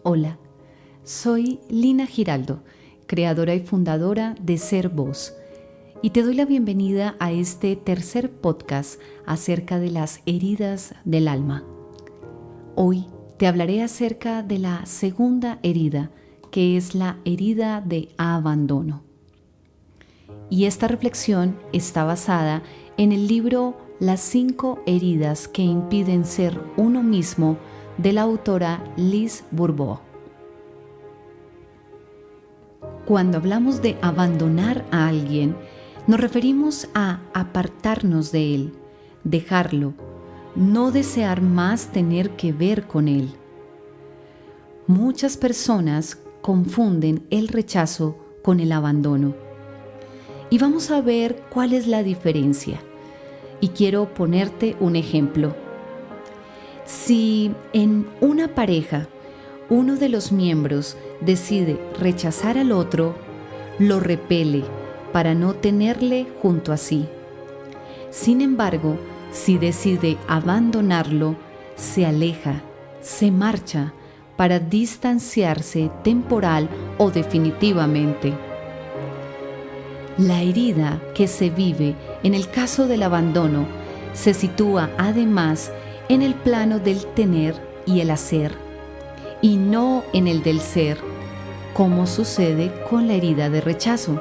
Hola, soy Lina Giraldo, creadora y fundadora de Ser Voz, y te doy la bienvenida a este tercer podcast acerca de las heridas del alma. Hoy te hablaré acerca de la segunda herida, que es la herida de abandono. Y esta reflexión está basada en el libro Las 5 heridas que impiden ser uno mismo, de la autora Liz Bourbeau. Cuando hablamos de abandonar a alguien, nos referimos a apartarnos de él, dejarlo, no desear más tener que ver con él. Muchas personas confunden el rechazo con el abandono. Y vamos a ver cuál es la diferencia. Y quiero ponerte un ejemplo. Si en una pareja uno de los miembros decide rechazar al otro, lo repele para no tenerle junto a sí. Sin embargo, si decide abandonarlo, se aleja, se marcha para distanciarse temporal o definitivamente. La herida que se vive en el caso del abandono se sitúa además en el plano del tener y el hacer, y no en el del ser, como sucede con la herida de rechazo.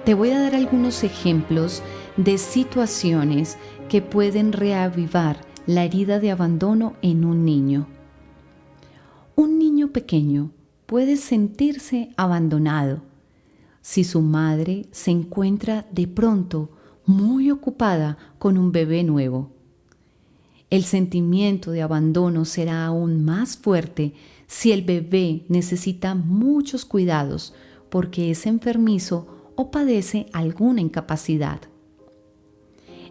Te voy a dar algunos ejemplos de situaciones que pueden reavivar la herida de abandono en un niño. Un niño pequeño puede sentirse abandonado si su madre se encuentra de pronto muy ocupada con un bebé nuevo. El sentimiento de abandono será aún más fuerte si el bebé necesita muchos cuidados porque es enfermizo o padece alguna incapacidad.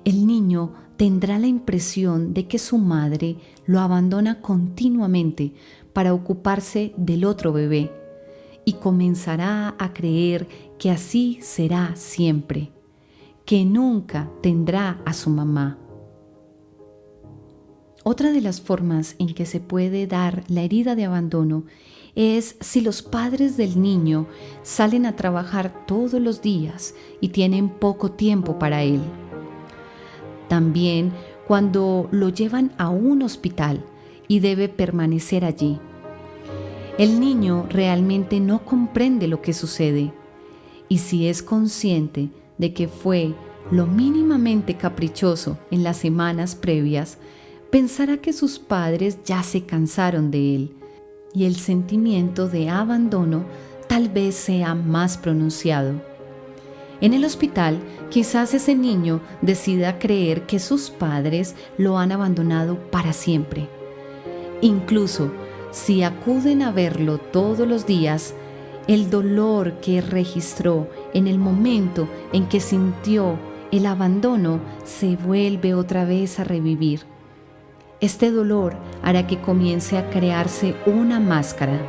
El niño tendrá la impresión de que su madre lo abandona continuamente para ocuparse del otro bebé y comenzará a creer que así será siempre, que nunca tendrá a su mamá. Otra de las formas en que se puede dar la herida de abandono es si los padres del niño salen a trabajar todos los días y tienen poco tiempo para él. También cuando lo llevan a un hospital y debe permanecer allí. El niño realmente no comprende lo que sucede, y si es consciente de que fue lo mínimamente caprichoso en las semanas previas, pensará que sus padres ya se cansaron de él, y el sentimiento de abandono tal vez sea más pronunciado. En el hospital, quizás ese niño decida creer que sus padres lo han abandonado para siempre. Incluso si acuden a verlo todos los días, el dolor que registró en el momento en que sintió el abandono se vuelve otra vez a revivir. Este dolor hará que comience a crearse una máscara,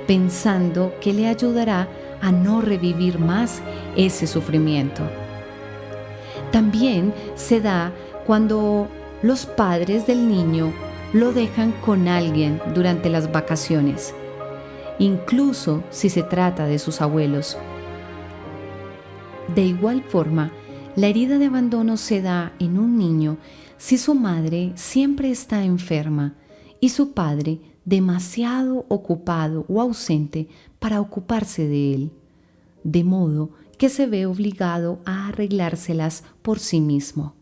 pensando que le ayudará a no revivir más ese sufrimiento. También se da cuando los padres del niño lo dejan con alguien durante las vacaciones, incluso si se trata de sus abuelos. De igual forma, la herida de abandono se da en un niño si su madre siempre está enferma y su padre demasiado ocupado o ausente para ocuparse de él, de modo que se ve obligado a arreglárselas por sí mismo.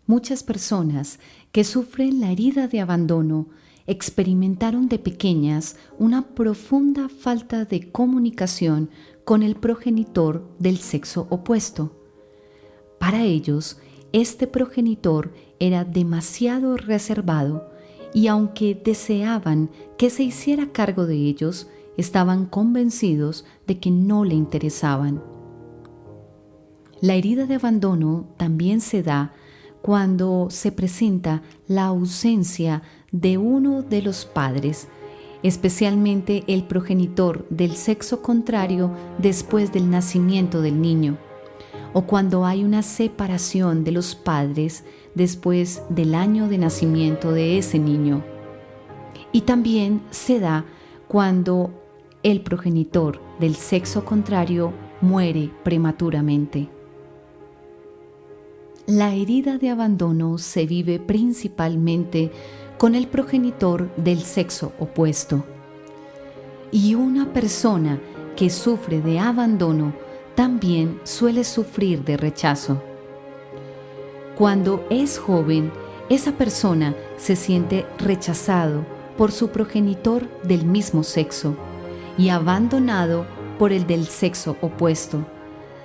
Muchas personas que sufren la herida de abandono experimentaron de pequeñas una profunda falta de comunicación con el progenitor del sexo opuesto. Para ellos, este progenitor era demasiado reservado y aunque deseaban que se hiciera cargo de ellos, estaban convencidos de que no le interesaban. La herida de abandono también se da cuando se presenta la ausencia de uno de los padres, especialmente el progenitor del sexo contrario después del nacimiento del niño, o cuando hay una separación de los padres después del año de nacimiento de ese niño. Y también se da cuando el progenitor del sexo contrario muere prematuramente. La herida de abandono se vive principalmente con el progenitor del sexo opuesto. Y una persona que sufre de abandono también suele sufrir de rechazo. Cuando es joven, esa persona se siente rechazado por su progenitor del mismo sexo y abandonado por el del sexo opuesto,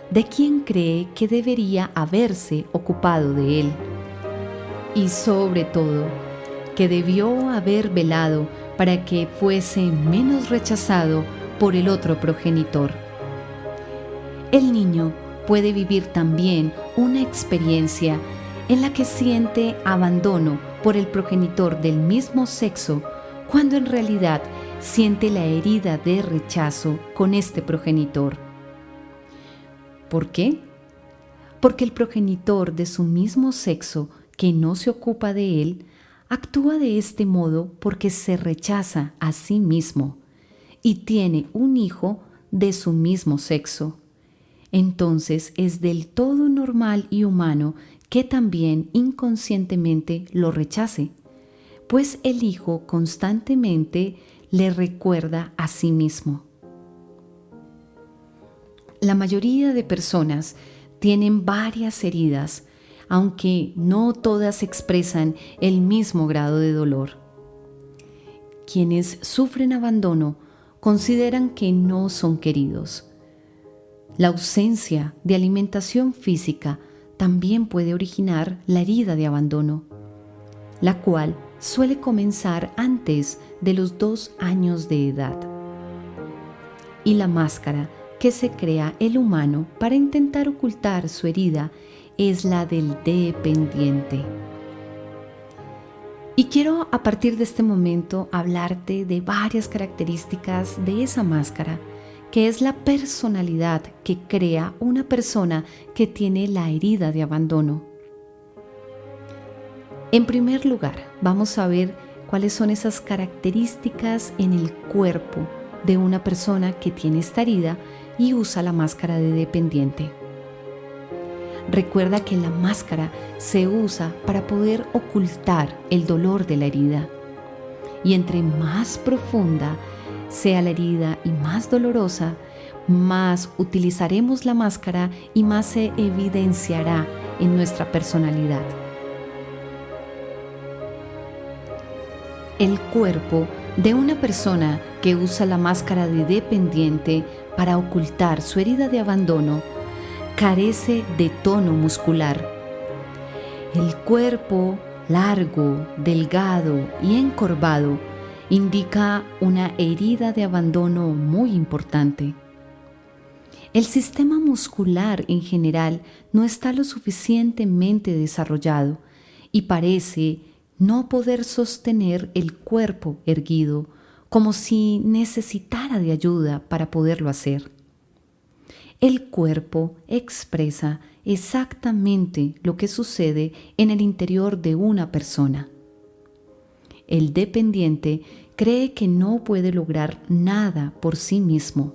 de quien cree que debería haberse ocupado de él. Y sobre todo, que debió haber velado para que fuese menos rechazado por el otro progenitor. El niño puede vivir también una experiencia en la que siente abandono por el progenitor del mismo sexo, cuando en realidad siente la herida de rechazo con este progenitor. ¿Por qué? Porque el progenitor de su mismo sexo, que no se ocupa de él, actúa de este modo porque se rechaza a sí mismo y tiene un hijo de su mismo sexo. Entonces es del todo normal y humano que también inconscientemente lo rechace, pues el hijo constantemente le recuerda a sí mismo. La mayoría de personas tienen varias heridas, aunque no todas expresan el mismo grado de dolor. Quienes sufren abandono consideran que no son queridos. La ausencia de alimentación física también puede originar la herida de abandono, la cual suele comenzar antes de los 2 años de edad. Y la máscara que se crea el humano para intentar ocultar su herida es la del dependiente. Y quiero a partir de este momento hablarte de varias características de esa máscara, que es la personalidad que crea una persona que tiene la herida de abandono. En primer lugar, vamos a ver cuáles son esas características en el cuerpo de una persona que tiene esta herida y usa la máscara de dependiente. Recuerda que la máscara se usa para poder ocultar el dolor de la herida. Y entre más profunda sea la herida y más dolorosa, más utilizaremos la máscara y más se evidenciará en nuestra personalidad. El cuerpo de una persona que usa la máscara de dependiente para ocultar su herida de abandono carece de tono muscular. El cuerpo largo, delgado y encorvado indica una herida de abandono muy importante. El sistema muscular en general no está lo suficientemente desarrollado y parece no poder sostener el cuerpo erguido, como si necesitara de ayuda para poderlo hacer. El cuerpo expresa exactamente lo que sucede en el interior de una persona. El dependiente cree que no puede lograr nada por sí mismo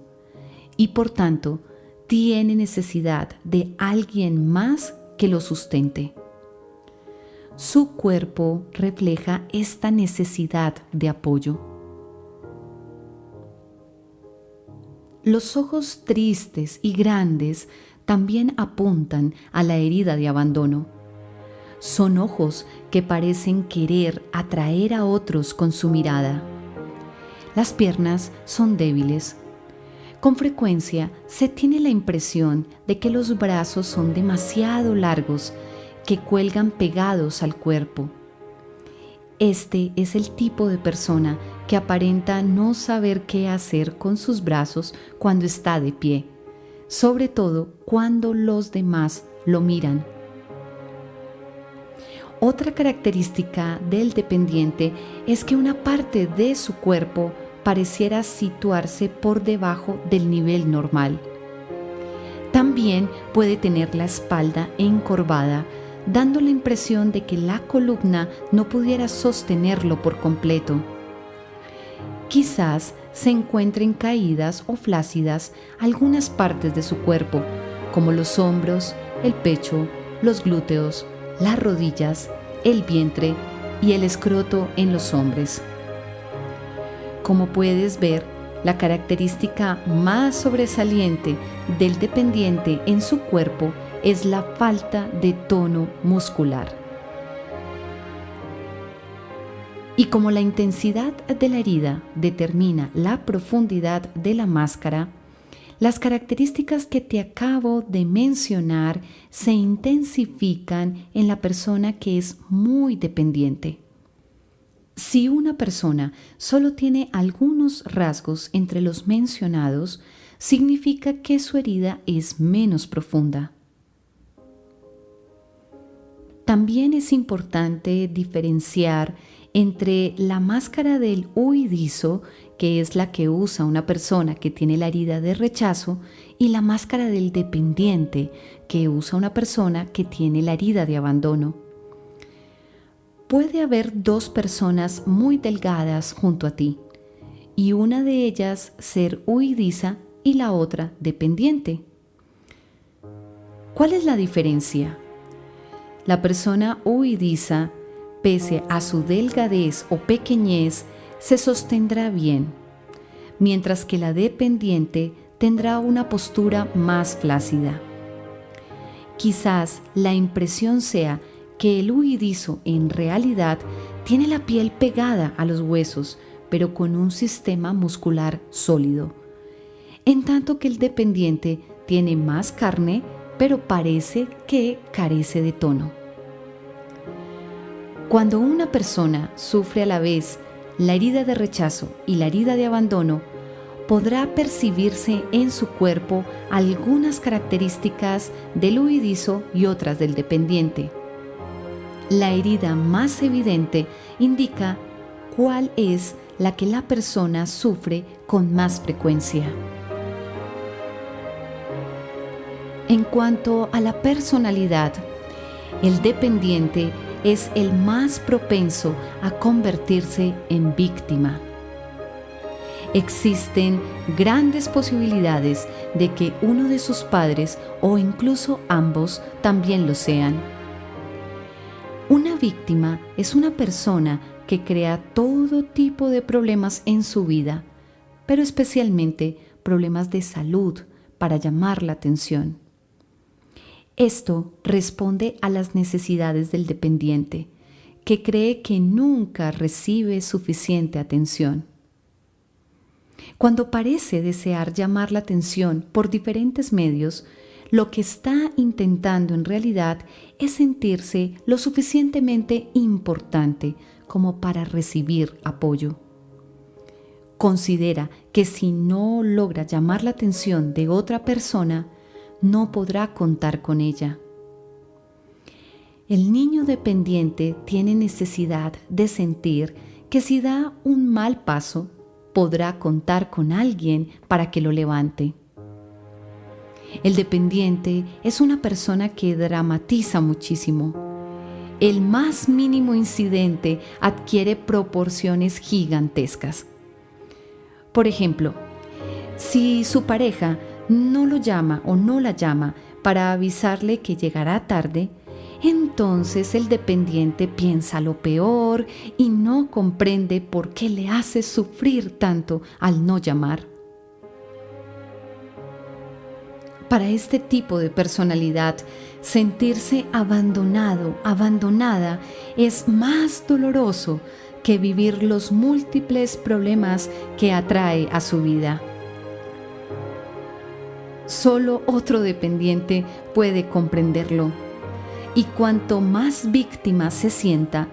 y por tanto tiene necesidad de alguien más que lo sustente. Su cuerpo refleja esta necesidad de apoyo. Los ojos tristes y grandes también apuntan a la herida de abandono. Son ojos que parecen querer atraer a otros con su mirada. Las piernas son débiles. Con frecuencia se tiene la impresión de que los brazos son demasiado largos, que cuelgan pegados al cuerpo. Este es el tipo de persona que aparenta no saber qué hacer con sus brazos cuando está de pie, sobre todo cuando los demás lo miran. Otra característica del dependiente es que una parte de su cuerpo pareciera situarse por debajo del nivel normal. También puede tener la espalda encorvada, dando la impresión de que la columna no pudiera sostenerlo por completo. Quizás se encuentren caídas o flácidas algunas partes de su cuerpo, como los hombros, el pecho, los glúteos, las rodillas, el vientre y el escroto en los hombres. Como puedes ver, la característica más sobresaliente del dependiente en su cuerpo es la falta de tono muscular. Y como la intensidad de la herida determina la profundidad de la máscara, las características que te acabo de mencionar se intensifican en la persona que es muy dependiente. Si una persona solo tiene algunos rasgos entre los mencionados, significa que su herida es menos profunda. También es importante diferenciar entre la máscara del huidizo, que es la que usa una persona que tiene la herida de rechazo, y la máscara del dependiente, que usa una persona que tiene la herida de abandono. Puede haber dos personas muy delgadas junto a ti, y una de ellas ser huidiza y la otra dependiente. ¿Cuál es la diferencia? La persona huidiza, pese a su delgadez o pequeñez, se sostendrá bien, mientras que la dependiente tendrá una postura más flácida. Quizás la impresión sea que el huidizo en realidad tiene la piel pegada a los huesos, pero con un sistema muscular sólido, en tanto que el dependiente tiene más carne, pero parece que carece de tono. Cuando una persona sufre a la vez la herida de rechazo y la herida de abandono, podrá percibirse en su cuerpo algunas características del huidizo y otras del dependiente. La herida más evidente indica cuál es la que la persona sufre con más frecuencia. En cuanto a la personalidad, el dependiente es el más propenso a convertirse en víctima. Existen grandes posibilidades de que uno de sus padres o incluso ambos también lo sean. Una víctima es una persona que crea todo tipo de problemas en su vida, pero especialmente problemas de salud para llamar la atención. Esto responde a las necesidades del dependiente, que cree que nunca recibe suficiente atención. Cuando parece desear llamar la atención por diferentes medios, lo que está intentando en realidad es sentirse lo suficientemente importante como para recibir apoyo. Considera que si no logra llamar la atención de otra persona, no podrá contar con ella. El niño dependiente tiene necesidad de sentir que si da un mal paso, podrá contar con alguien para que lo levante. El dependiente es una persona que dramatiza muchísimo. El más mínimo incidente adquiere proporciones gigantescas. Por ejemplo, si su pareja no lo llama o no la llama para avisarle que llegará tarde, entonces el dependiente piensa lo peor y no comprende por qué le hace sufrir tanto al no llamar. Para este tipo de personalidad, sentirse abandonado, abandonada es más doloroso que vivir los múltiples problemas que atrae a su vida. Solo otro dependiente puede comprenderlo. Y cuanto más víctima se sienta,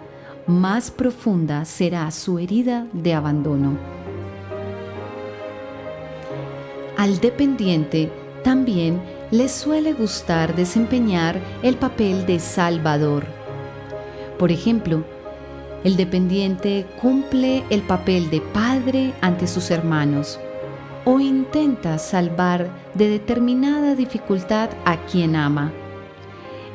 más profunda será su herida de abandono. Al dependiente también le suele gustar desempeñar el papel de salvador. Por ejemplo, el dependiente cumple el papel de padre ante sus hermanos o intenta salvar de determinada dificultad a quien ama.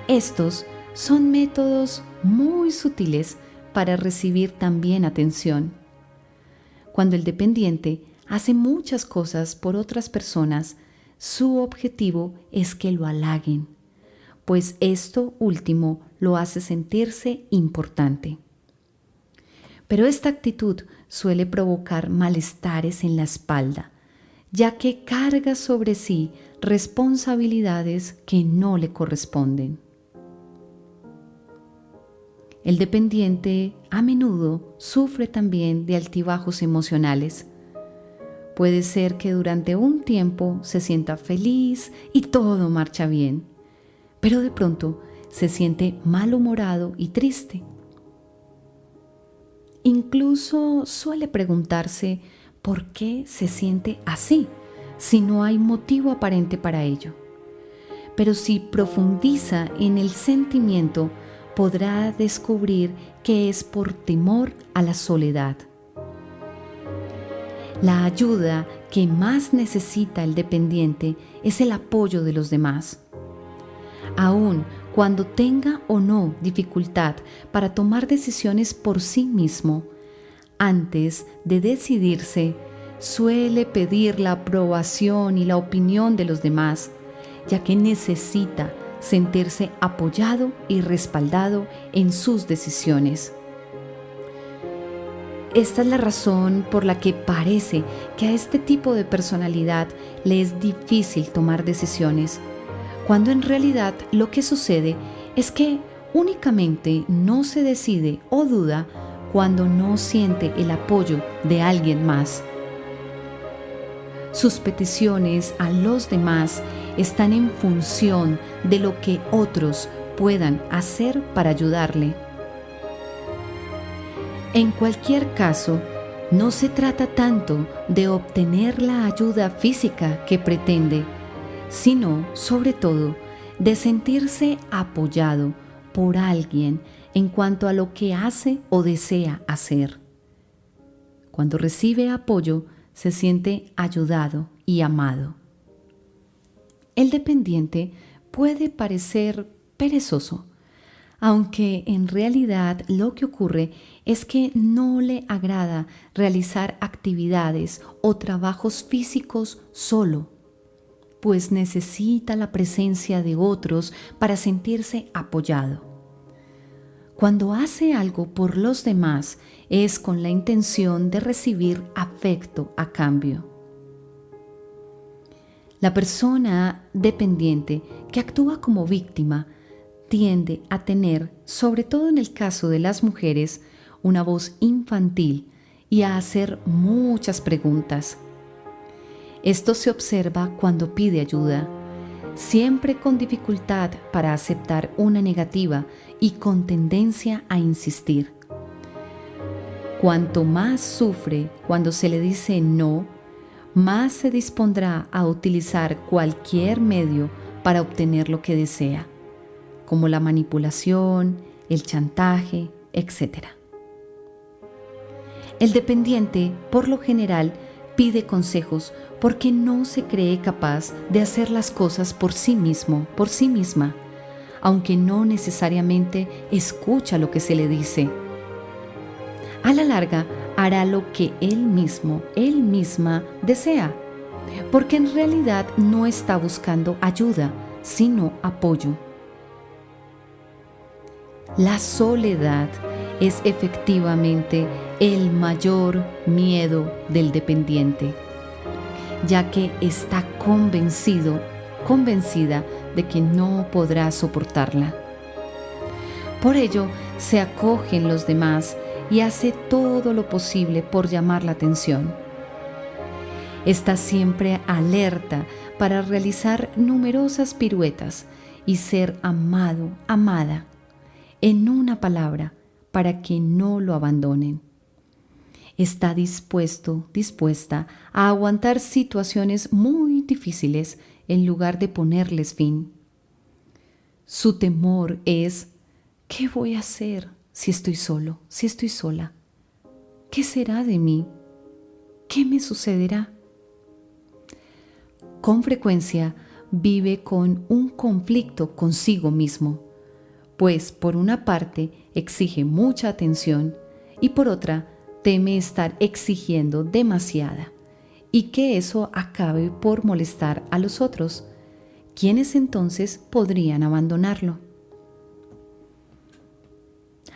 Estos son métodos muy sutiles para recibir también atención. Cuando el dependiente hace muchas cosas por otras personas, su objetivo es que lo halaguen, pues esto último lo hace sentirse importante. Pero esta actitud suele provocar malestares en la espalda, ya que carga sobre sí responsabilidades que no le corresponden. El dependiente a menudo sufre también de altibajos emocionales. Puede ser que durante un tiempo se sienta feliz y todo marcha bien, pero de pronto se siente malhumorado y triste. Incluso suele preguntarse por qué se siente así, si no hay motivo aparente para ello. Pero si profundiza en el sentimiento, podrá descubrir que es por temor a la soledad. La ayuda que más necesita el dependiente es el apoyo de los demás. Aun cuando tenga o no dificultad para tomar decisiones por sí mismo, antes de decidirse, suele pedir la aprobación y la opinión de los demás, ya que necesita sentirse apoyado y respaldado en sus decisiones. Esta es la razón por la que parece que a este tipo de personalidad le es difícil tomar decisiones, cuando en realidad lo que sucede es que únicamente no se decide o duda cuando no siente el apoyo de alguien más. Sus peticiones a los demás están en función de lo que otros puedan hacer para ayudarle. En cualquier caso, no se trata tanto de obtener la ayuda física que pretende, sino, sobre todo, de sentirse apoyado por alguien en cuanto a lo que hace o desea hacer. Cuando recibe apoyo, se siente ayudado y amado. El dependiente puede parecer perezoso, aunque en realidad lo que ocurre es que no le agrada realizar actividades o trabajos físicos solo, pues necesita la presencia de otros para sentirse apoyado. Cuando hace algo por los demás es con la intención de recibir afecto a cambio. La persona dependiente que actúa como víctima tiende a tener, sobre todo en el caso de las mujeres, una voz infantil y a hacer muchas preguntas. Esto se observa cuando pide ayuda, siempre con dificultad para aceptar una negativa y con tendencia a insistir. Cuanto más sufre cuando se le dice no, más se dispondrá a utilizar cualquier medio para obtener lo que desea, como la manipulación, el chantaje, etc. El dependiente, por lo general, pide consejos porque no se cree capaz de hacer las cosas por sí mismo, por sí misma, aunque no necesariamente escucha lo que se le dice. A la larga, hará lo que él mismo, él misma desea, porque en realidad no está buscando ayuda, sino apoyo. La soledad es efectivamente el mayor miedo del dependiente, ya que está convencida de que no podrá soportarla. Por ello, se acoge en los demás y hace todo lo posible por llamar la atención. Está siempre alerta para realizar numerosas piruetas y ser amado, amada, en una palabra, para que no lo abandonen. Está dispuesta a aguantar situaciones muy difíciles en lugar de ponerles fin. Su temor es: ¿qué voy a hacer si estoy solo, si estoy sola? ¿Qué será de mí? ¿Qué me sucederá? Con frecuencia vive con un conflicto consigo mismo, pues por una parte exige mucha atención y por otra teme estar exigiendo demasiada y que eso acabe por molestar a los otros, quienes entonces podrían abandonarlo.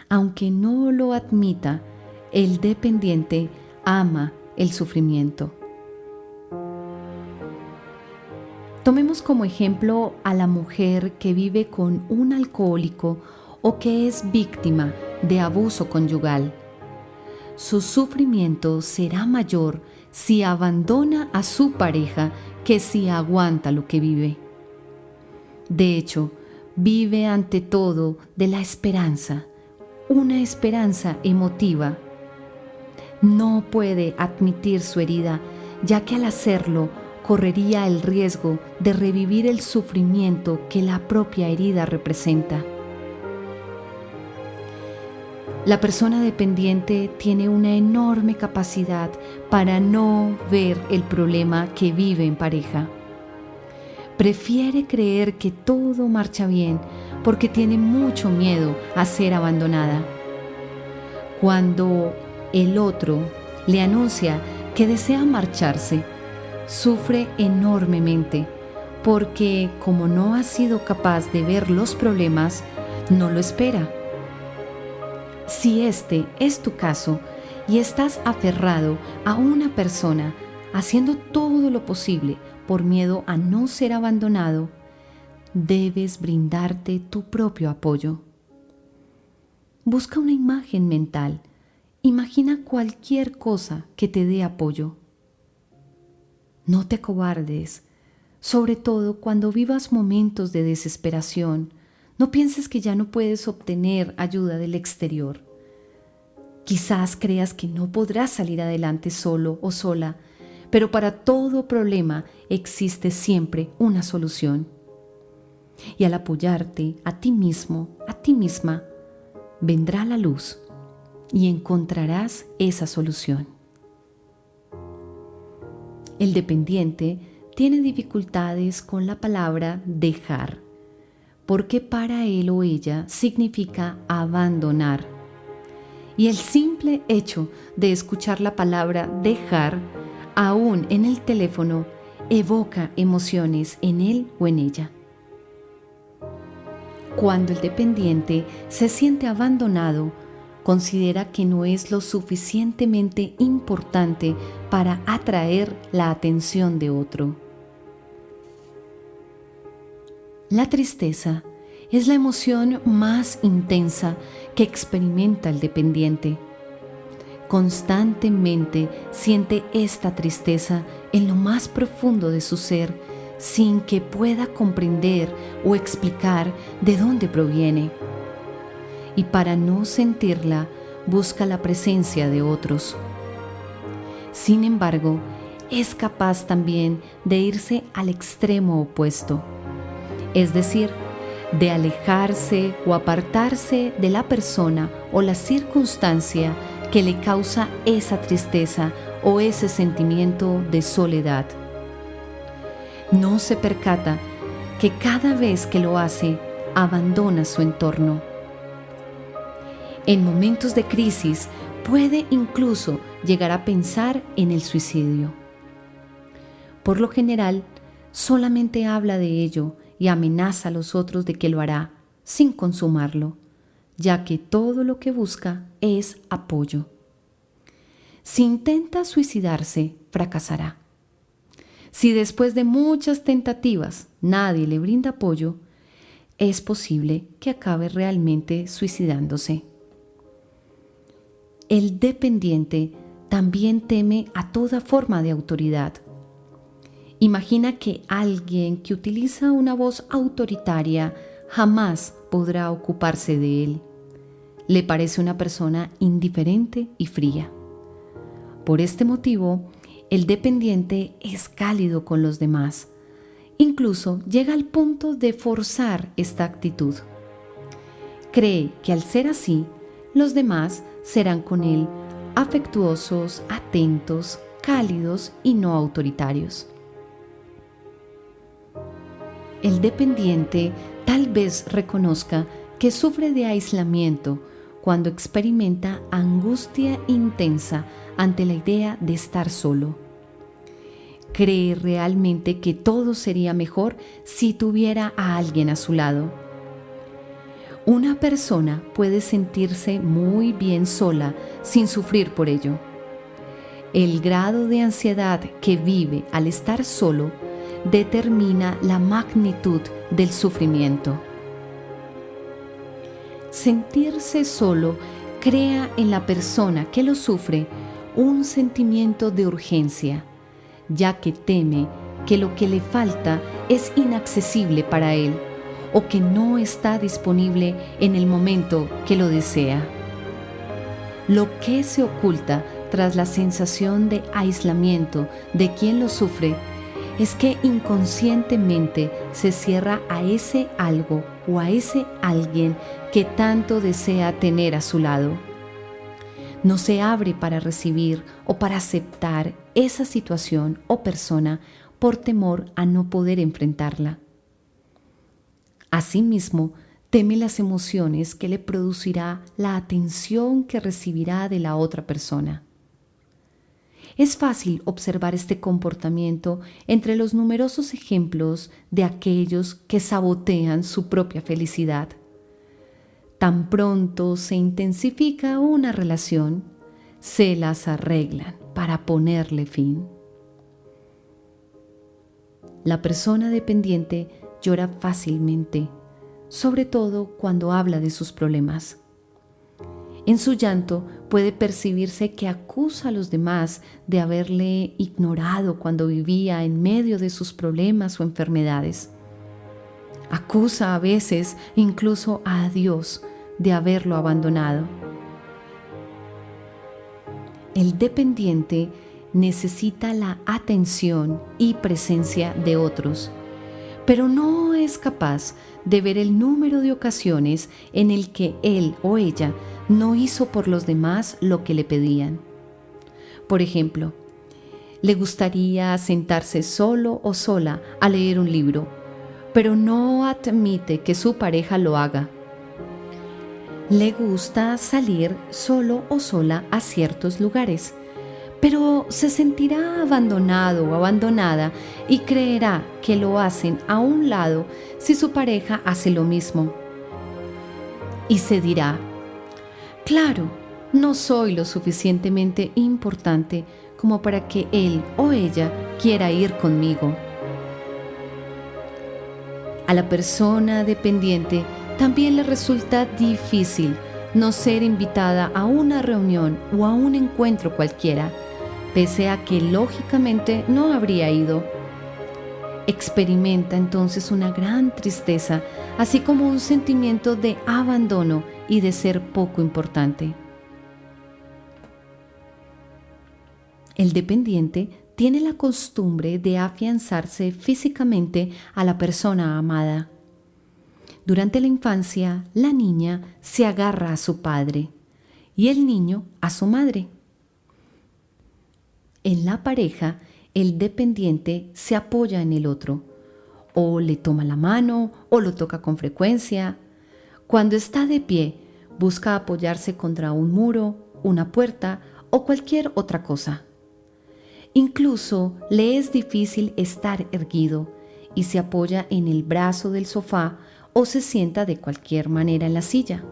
Aunque no lo admita, el dependiente ama el sufrimiento. Tomemos como ejemplo a la mujer que vive con un alcohólico o que es víctima de abuso conyugal. Su sufrimiento será mayor si abandona a su pareja que si aguanta lo que vive. De hecho, vive ante todo de la esperanza, una esperanza emotiva. No puede admitir su herida, ya que al hacerlo correría el riesgo de revivir el sufrimiento que la propia herida representa. La persona dependiente tiene una enorme capacidad para no ver el problema que vive en pareja. Prefiere creer que todo marcha bien porque tiene mucho miedo a ser abandonada. Cuando el otro le anuncia que desea marcharse, sufre enormemente porque, como no ha sido capaz de ver los problemas, no lo espera. Si este es tu caso y estás aferrado a una persona haciendo todo lo posible por miedo a no ser abandonado, debes brindarte tu propio apoyo. Busca una imagen mental. Imagina cualquier cosa que te dé apoyo. No te acobardes, sobre todo cuando vivas momentos de desesperación. No pienses que ya no puedes obtener ayuda del exterior. Quizás creas que no podrás salir adelante solo o sola, pero para todo problema existe siempre una solución. Y al apoyarte a ti mismo, a ti misma, vendrá la luz y encontrarás esa solución. El dependiente tiene dificultades con la palabra dejar, porque para él o ella significa abandonar. Y el simple hecho de escuchar la palabra dejar, aún en el teléfono, evoca emociones en él o en ella. Cuando el dependiente se siente abandonado, considera que no es lo suficientemente importante para atraer la atención de otro. La tristeza es la emoción más intensa que experimenta el dependiente. Constantemente siente esta tristeza en lo más profundo de su ser, sin que pueda comprender o explicar de dónde proviene. Y para no sentirla, busca la presencia de otros. Sin embargo, es capaz también de irse al extremo opuesto, es decir, de alejarse o apartarse de la persona o la circunstancia que le causa esa tristeza o ese sentimiento de soledad. No se percata que cada vez que lo hace, abandona su entorno. En momentos de crisis, puede incluso llegar a pensar en el suicidio. Por lo general, solamente habla de ello y amenaza a los otros de que lo hará sin consumarlo, ya que todo lo que busca es apoyo. Si intenta suicidarse, fracasará. Si después de muchas tentativas nadie le brinda apoyo, es posible que acabe realmente suicidándose. El dependiente también teme a toda forma de autoridad. Imagina que alguien que utiliza una voz autoritaria jamás podrá ocuparse de él. Le parece una persona indiferente y fría. Por este motivo, el dependiente es cálido con los demás. Incluso llega al punto de forzar esta actitud. Cree que al ser así, los demás serán con él afectuosos, atentos, cálidos y no autoritarios. El dependiente tal vez reconozca que sufre de aislamiento cuando experimenta angustia intensa ante la idea de estar solo. Cree realmente que todo sería mejor si tuviera a alguien a su lado. Una persona puede sentirse muy bien sola sin sufrir por ello. El grado de ansiedad que vive al estar solo determina la magnitud del sufrimiento. Sentirse solo crea en la persona que lo sufre un sentimiento de urgencia, ya que teme que lo que le falta es inaccesible para él o que no está disponible en el momento que lo desea. Lo que se oculta tras la sensación de aislamiento de quien lo sufre es que inconscientemente se cierra a ese algo o a ese alguien que tanto desea tener a su lado. No se abre para recibir o para aceptar esa situación o persona por temor a no poder enfrentarla. Asimismo, teme las emociones que le producirá la atención que recibirá de la otra persona. Es fácil observar este comportamiento entre los numerosos ejemplos de aquellos que sabotean su propia felicidad. Tan pronto se intensifica una relación, se las arreglan para ponerle fin. La persona dependiente llora fácilmente, sobre todo cuando habla de sus problemas. En su llanto puede percibirse que acusa a los demás de haberle ignorado cuando vivía en medio de sus problemas o enfermedades. Acusa a veces incluso a Dios de haberlo abandonado. El dependiente necesita la atención y presencia de otros, pero no es capaz de ver el número de ocasiones en el que él o ella no hizo por los demás lo que le pedían. Por ejemplo, le gustaría sentarse solo o sola a leer un libro, pero no admite que su pareja lo haga. Le gusta salir solo o sola a ciertos lugares, pero se sentirá abandonado o abandonada y creerá que lo hacen a un lado si su pareja hace lo mismo. Y se dirá: claro, no soy lo suficientemente importante como para que él o ella quiera ir conmigo. A la persona dependiente también le resulta difícil no ser invitada a una reunión o a un encuentro cualquiera, pese a que lógicamente no habría ido. Experimenta entonces una gran tristeza, así como un sentimiento de abandono y de ser poco importante. El dependiente tiene la costumbre de afianzarse físicamente a la persona amada. Durante la infancia, la niña se agarra a su padre y el niño a su madre. En la pareja, el dependiente se apoya en el otro, o le toma la mano o lo toca con frecuencia. Cuando está de pie, busca apoyarse contra un muro, una puerta o cualquier otra cosa. Incluso le es difícil estar erguido y se apoya en el brazo del sofá o se sienta de cualquier manera en la silla.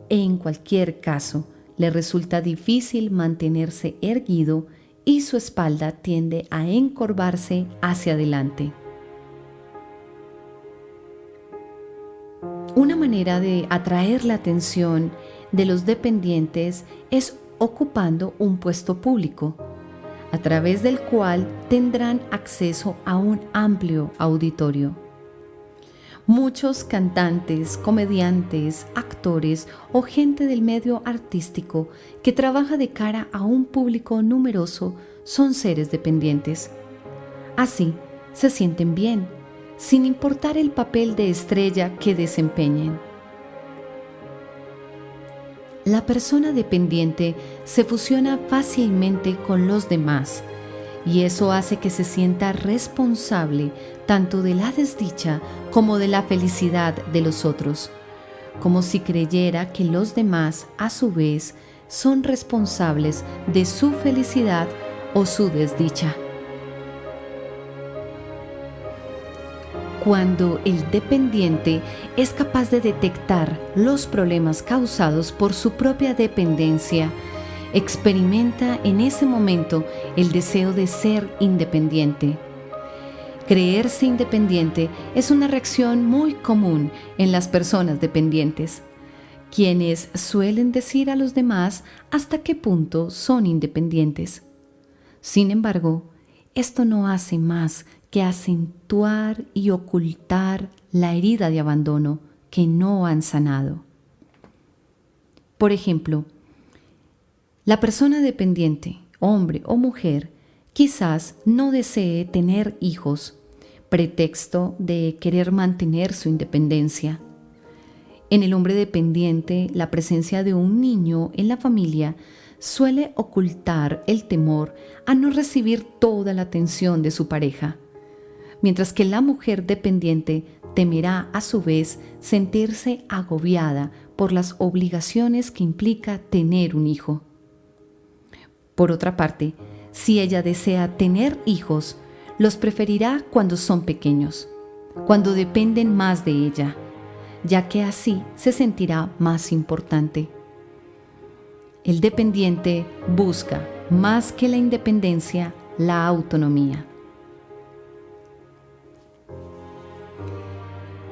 En cualquier caso, le resulta difícil mantenerse erguido y su espalda tiende a encorvarse hacia adelante. Una manera de atraer la atención de los dependientes es ocupando un puesto público, a través del cual tendrán acceso a un amplio auditorio. Muchos cantantes, comediantes, actores o gente del medio artístico que trabaja de cara a un público numeroso son seres dependientes. Así, se sienten bien, sin importar el papel de estrella que desempeñen. La persona dependiente se fusiona fácilmente con los demás y eso hace que se sienta responsable tanto de la desdicha como de la felicidad de los otros, como si creyera que los demás, a su vez, son responsables de su felicidad o su desdicha. Cuando el dependiente es capaz de detectar los problemas causados por su propia dependencia, experimenta en ese momento el deseo de ser independiente. Creerse independiente es una reacción muy común en las personas dependientes, quienes suelen decir a los demás hasta qué punto son independientes. Sin embargo, esto no hace más que acentuar y ocultar la herida de abandono que no han sanado. Por ejemplo, la persona dependiente, hombre o mujer, quizás no desee tener hijos, pretexto de querer mantener su independencia. En el hombre dependiente, la presencia de un niño en la familia suele ocultar el temor a no recibir toda la atención de su pareja, mientras que la mujer dependiente temerá a su vez sentirse agobiada por las obligaciones que implica tener un hijo. Por otra parte, si ella desea tener hijos, los preferirá cuando son pequeños, cuando dependen más de ella, ya que así se sentirá más importante. El dependiente busca, más que la independencia, la autonomía.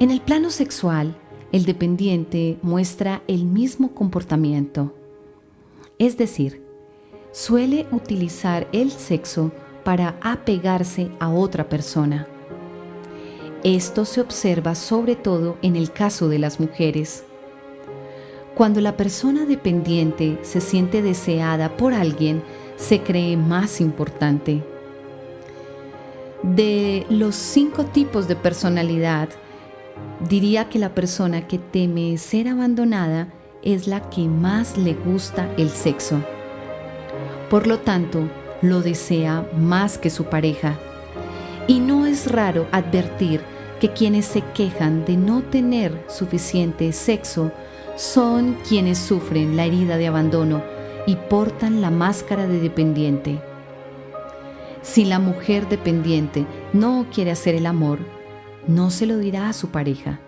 En el plano sexual, el dependiente muestra el mismo comportamiento, es decir, suele utilizar el sexo para apegarse a otra persona. Esto se observa sobre todo en el caso de las mujeres. Cuando la persona dependiente se siente deseada por alguien, se cree más importante. De los 5 tipos de personalidad, diría que la persona que teme ser abandonada es la que más le gusta el sexo. Por lo tanto, lo desea más que su pareja. Y no es raro advertir que quienes se quejan de no tener suficiente sexo son quienes sufren la herida de abandono y portan la máscara de dependiente. Si la mujer dependiente no quiere hacer el amor, no se lo dirá a su pareja.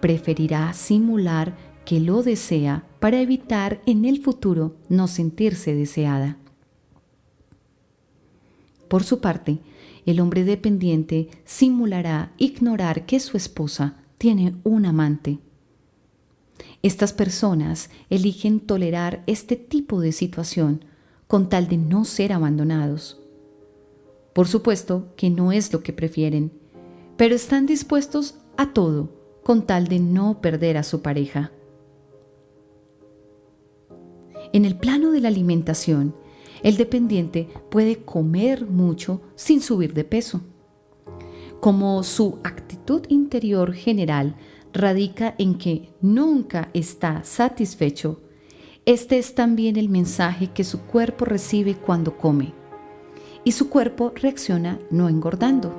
Preferirá simular que lo desea para evitar en el futuro no sentirse deseada. Por su parte, el hombre dependiente simulará ignorar que su esposa tiene un amante. Estas personas eligen tolerar este tipo de situación con tal de no ser abandonados. Por supuesto que no es lo que prefieren, pero están dispuestos a todo con tal de no perder a su pareja. En el plano de la alimentación, el dependiente puede comer mucho sin subir de peso. Como su actitud interior general radica en que nunca está satisfecho, este es también el mensaje que su cuerpo recibe cuando come, y su cuerpo reacciona no engordando.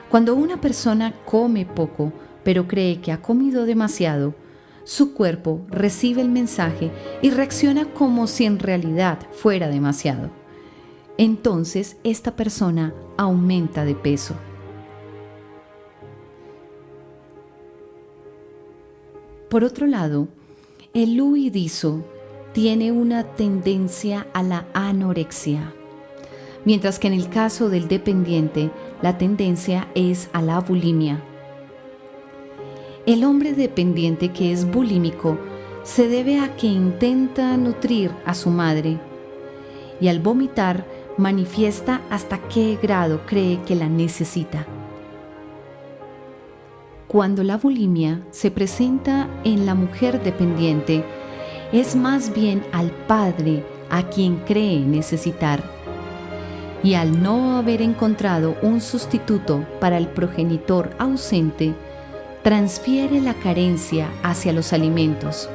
Cuando una persona come poco, pero cree que ha comido demasiado, su cuerpo recibe el mensaje y reacciona como si en realidad fuera demasiado. Entonces, esta persona aumenta de peso. Por otro lado, el huidizo tiene una tendencia a la anorexia, mientras que en el caso del dependiente, la tendencia es a la bulimia. El hombre dependiente que es bulímico se debe a que intenta nutrir a su madre y al vomitar manifiesta hasta qué grado cree que la necesita. Cuando la bulimia se presenta en la mujer dependiente, es más bien al padre a quien cree necesitar. Y al no haber encontrado un sustituto para el progenitor ausente, transfiere la carencia hacia los alimentos.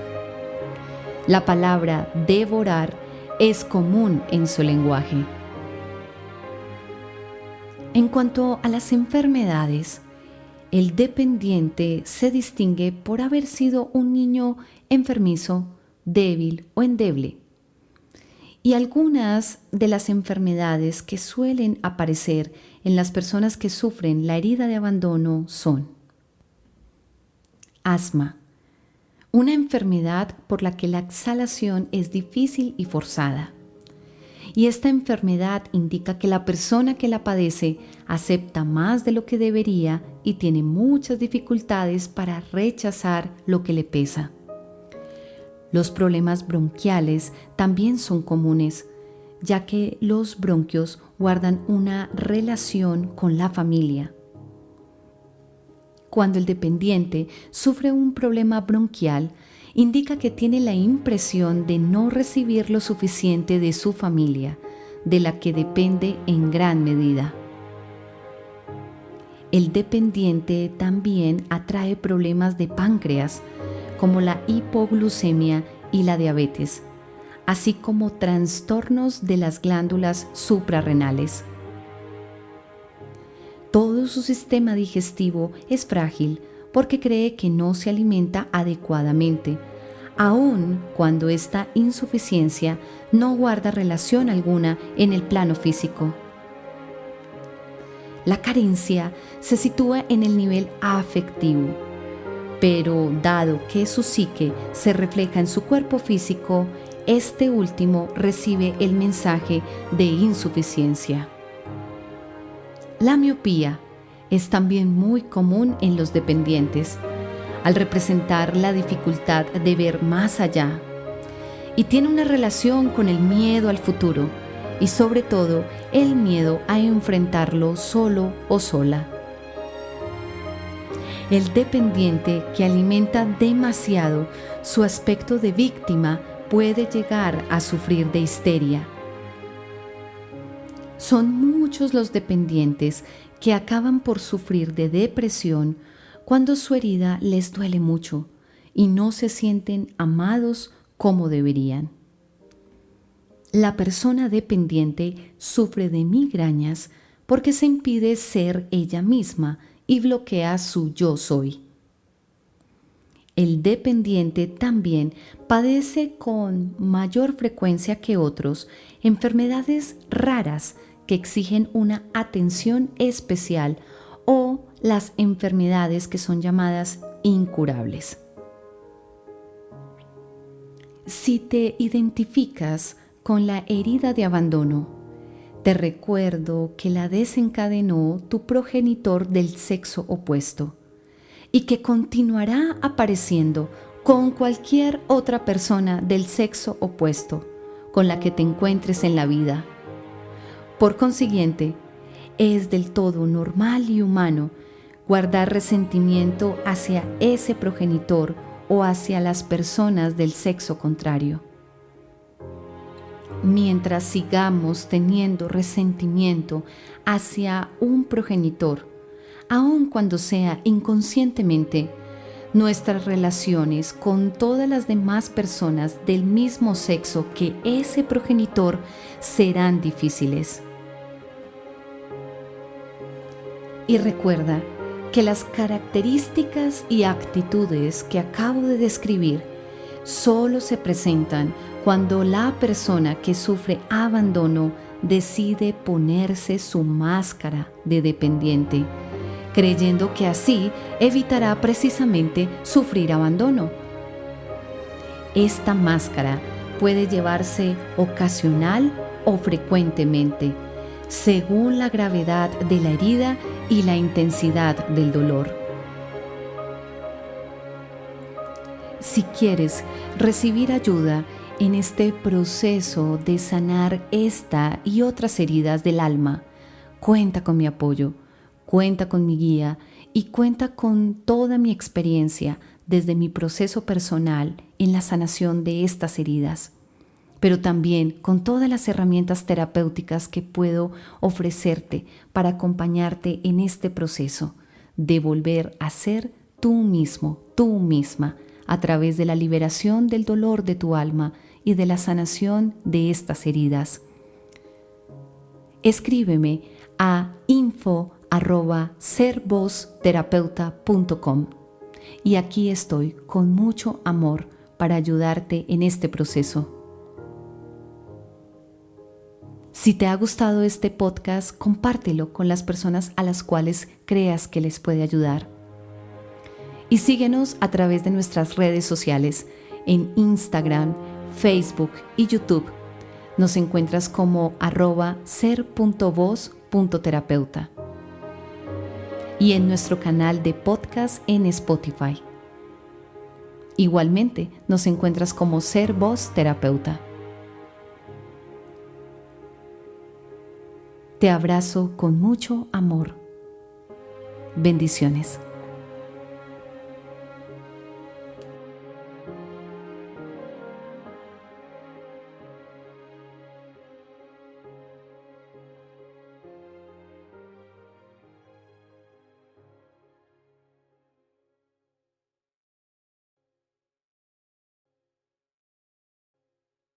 La palabra devorar es común en su lenguaje. En cuanto a las enfermedades, El dependiente se distingue por haber sido un niño enfermizo, débil o endeble. Y algunas de las enfermedades que suelen aparecer en las personas que sufren la herida de abandono son asma, una enfermedad por la que la exhalación es difícil y forzada. Y esta enfermedad indica que la persona que la padece acepta más de lo que debería y tiene muchas dificultades para rechazar lo que le pesa. Los problemas bronquiales también son comunes, ya que los bronquios guardan una relación con la familia. Cuando el dependiente sufre un problema bronquial, indica que tiene la impresión de no recibir lo suficiente de su familia, de la que depende en gran medida. El dependiente también atrae problemas de páncreas, como la hipoglucemia y la diabetes, así como trastornos de las glándulas suprarrenales. Todo su sistema digestivo es frágil porque cree que no se alimenta adecuadamente, aun cuando esta insuficiencia no guarda relación alguna en el plano físico. La carencia se sitúa en el nivel afectivo, pero dado que su psique se refleja en su cuerpo físico, este último recibe el mensaje de insuficiencia. La miopía es también muy común en los dependientes, al representar la dificultad de ver más allá, y tiene una relación con el miedo al futuro y sobre todo el miedo a enfrentarlo solo o sola. El dependiente que alimenta demasiado su aspecto de víctima puede llegar a sufrir de histeria. Son muchos los dependientes que acaban por sufrir de depresión cuando su herida les duele mucho y no se sienten amados como deberían. La persona dependiente sufre de migrañas porque se impide ser ella misma y bloquea su yo soy. El dependiente también padece con mayor frecuencia que otros enfermedades raras que exigen una atención especial o las enfermedades que son llamadas incurables. Si te identificas con la herida de abandono, te recuerdo que la desencadenó tu progenitor del sexo opuesto y que continuará apareciendo con cualquier otra persona del sexo opuesto con la que te encuentres en la vida. Por consiguiente, es del todo normal y humano guardar resentimiento hacia ese progenitor o hacia las personas del sexo contrario. Mientras sigamos teniendo resentimiento hacia un progenitor, aun cuando sea inconscientemente, nuestras relaciones con todas las demás personas del mismo sexo que ese progenitor serán difíciles. Y recuerda que las características y actitudes que acabo de describir solo se presentan cuando la persona que sufre abandono decide ponerse su máscara de dependiente, creyendo que así evitará precisamente sufrir abandono. Esta máscara puede llevarse ocasional o frecuentemente, según la gravedad de la herida y la intensidad del dolor. Si quieres recibir ayuda en este proceso de sanar esta y otras heridas del alma, cuenta con mi apoyo, cuenta con mi guía y cuenta con toda mi experiencia desde mi proceso personal en la sanación de estas heridas, pero también con todas las herramientas terapéuticas que puedo ofrecerte para acompañarte en este proceso de volver a ser tú mismo, tú misma, a través de la liberación del dolor de tu alma y de la sanación de estas heridas. Escríbeme a info info@servozterapeuta.com y aquí estoy con mucho amor para ayudarte en este proceso. Si te ha gustado este podcast, compártelo con las personas a las cuales creas que les puede ayudar. Y síguenos a través de nuestras redes sociales en Instagram, Facebook y YouTube. Nos encuentras como @ser.voz.terapeuta y en nuestro canal de podcast en Spotify. Igualmente nos encuentras como Ser Voz Terapeuta. Te abrazo con mucho amor. Bendiciones.